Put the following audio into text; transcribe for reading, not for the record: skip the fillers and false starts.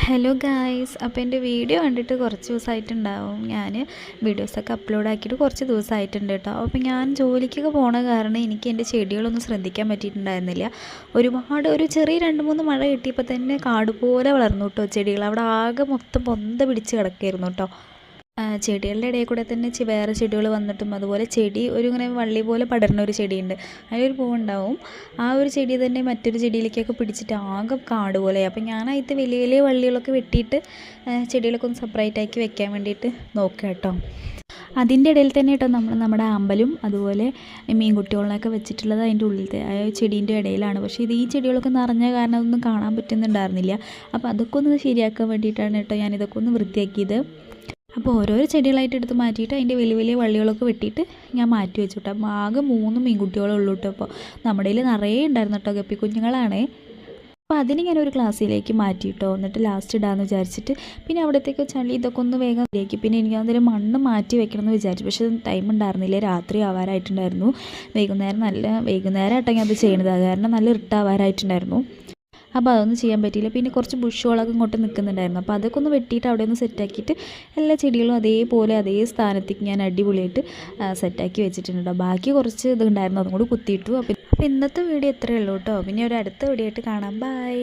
Hello guys, അപ്പോൾ എൻ്റെ video കണ്ടിട്ട് കുറച്ച് ദിവസമായിട്ടുണ്ടാവും. ഞാൻ വീഡിയോസൊക്കെ അപ്ലോഡ് ആക്കിയിട്ട് കുറച്ച് ദിവസമായിട്ടുണ്ട് കേട്ടോ. അപ്പോൾ ഞാൻ ജോലിക്കൊക്കെ പോണ കാരണം എനിക്ക് എൻ്റെ ചെടികളൊന്നും ശ്രദ്ധിക്കാൻ പറ്റിയിട്ടുണ്ടായിരുന്നില്ല. ഒരു ചെറിയ 2-3 മഴ കിട്ടിയപ്പോൾ തന്നെ കാട് പോലെ വളർന്നു കേട്ടോ ചെടികൾ. അവിടെ ആകെ മൊത്തം പൊന്ത പിടിച്ച് കിടക്കായിരുന്നു കേട്ടോ. ചെടികളുടെ ഇടയിൽ കൂടെ തന്നെ വേറെ ചെടികൾ വന്നിട്ടും, അതുപോലെ ചെടി ഇങ്ങനെ വള്ളി പോലെ പടരുന്ന ഒരു ചെടിയുണ്ട്. അതിലൊരു പൂവുണ്ടാവും. ആ ഒരു ചെടി തന്നെ മറ്റൊരു ചെടിയിലേക്കൊക്കെ പിടിച്ചിട്ട് ആകെ കാട് പോലെ. അപ്പം ഞാനതിൽ വലിയ വലിയ വള്ളികളൊക്കെ വെട്ടിയിട്ട് ചെടികളൊക്കെ ഒന്ന് സെപ്പറേറ്റ് ആക്കി വെക്കാൻ വേണ്ടിയിട്ട് നോക്കുക കേട്ടോ. അതിൻ്റെ ഇടയിൽ തന്നെ കേട്ടോ നമ്മുടെ അമ്പലും അതുപോലെ മീൻകുട്ടികളൊക്കെ വെച്ചിട്ടുള്ളത് അതിൻ്റെ ഉള്ളിലത്തെ ആ ചെടീൻ്റെ ഇടയിലാണ്. പക്ഷേ ഈ ചെടികളൊക്കെ നിറഞ്ഞ കാരണം അതൊന്നും കാണാൻ പറ്റുന്നുണ്ടായിരുന്നില്ല. അപ്പോൾ അതൊക്കെ ഒന്ന് ശരിയാക്കാൻ വേണ്ടിയിട്ടാണ് കേട്ടോ ഞാനിതൊക്കെ ഒന്ന് വൃത്തിയാക്കിയത്. അപ്പോൾ ഓരോരോ ചെടികളായിട്ട് എടുത്ത് മാറ്റിയിട്ട് അതിൻ്റെ വലിയ വലിയ വള്ളികളൊക്കെ വെട്ടിയിട്ട് ഞാൻ മാറ്റി വെച്ചു കേട്ടോ. അപ്പോൾ ആകെ 3 മീൻകുട്ടികളേ ഉള്ളൂ കേട്ടോ. അപ്പോൾ നമ്മുടെ കയ്യിൽ നിറയെ ഉണ്ടായിരുന്നു കേട്ടോ, ഗപ്പി കുഞ്ഞുങ്ങളാണ്. അപ്പോൾ അതിന് ഞാനൊരു ഗ്ലാസ്സിലേക്ക് മാറ്റിയിട്ടോ. എന്നിട്ട് ലാസ്റ്റ് ഇടാമെന്ന് വിചാരിച്ചിട്ട് പിന്നെ അവിടത്തേക്ക് ചളി ഇതൊക്കെ ഒന്ന് വേഗം ഇതാക്കി. പിന്നെ എനിക്ക് അതിൽ മണ്ണ് മാറ്റി വെക്കണം എന്ന് വിചാരിച്ചു. പക്ഷേ ടൈം ഉണ്ടായിരുന്നില്ല, രാത്രി ആവാറായിട്ടുണ്ടായിരുന്നു. വൈകുന്നേരമായിട്ടോ ഞാൻ അത് ചെയ്യണത്, അത് കാരണം നല്ല ഇരുട്ടാവാറായിട്ടുണ്ടായിരുന്നു. അപ്പോൾ അതൊന്നും ചെയ്യാൻ പറ്റിയില്ല. പിന്നെ കുറച്ച് ബുഷുകളൊക്കെ ഇങ്ങോട്ട് നിൽക്കുന്നുണ്ടായിരുന്നു. അപ്പോൾ അതൊക്കെ ഒന്ന് വെട്ടിയിട്ട് അവിടെ ഒന്ന് സെറ്റാക്കിയിട്ട് എല്ലാ ചെടികളും അതേപോലെ അതേ സ്ഥാനത്തേക്ക് ഞാൻ അടിപൊളിയായിട്ട് സെറ്റാക്കി വെച്ചിട്ടുണ്ട്. ബാക്കി കുറച്ച് ഇതുണ്ടായിരുന്നു, അതും കൂടി കുത്തിയിട്ടു. അപ്പോൾ ഇന്നത്തെ വീഡിയോ ഇത്രയേ ഉള്ളൂ കേട്ടോ. പിന്നെ ഒരു അടുത്ത വീഡിയോ ആയിട്ട് കാണാം. ബൈ.